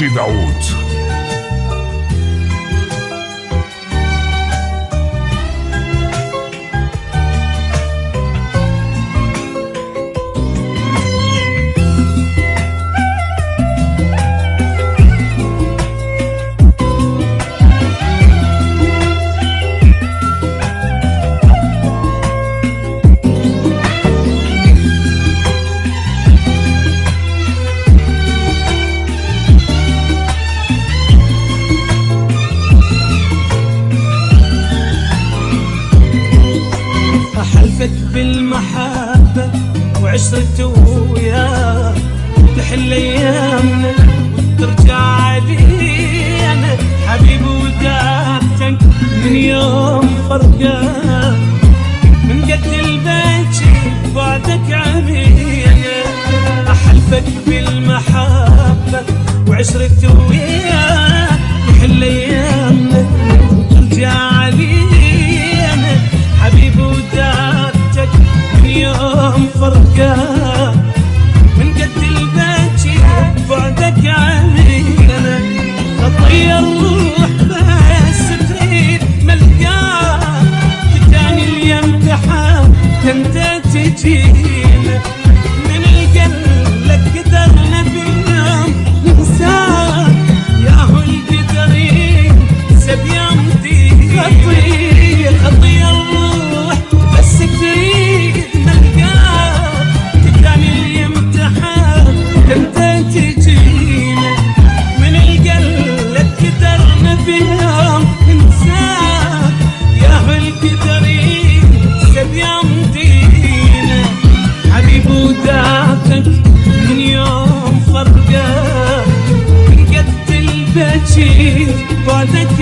حجي داوود. أحلفك بالمحبة وعشرة وياك تحل أيامنا وترجع لينا حبيبي وداعتك من يوم فرقاك من قد البكي بعدك عمينا. أحلفك بالمحبة وعشرة وياك تحل أيامنا وترجع لينا حبيبي وداعتك من يوم فرقاك من قد البكي بعدك علينا. تطير روح بس تريد ملقاك تاني اليوم تحاول انت تجينا من القلب لك قدرنا باليوم ننساك يا هو القدرين سب يمضي خطير الروح بس تريد ملقاك تاني اليوم تحاول انت تجينا من القلب لك قدرنا باليوم ننساك يا هو القدرين سب يمضينا حبيب وداعتك من يوم فرقاك من قد البكي بعدك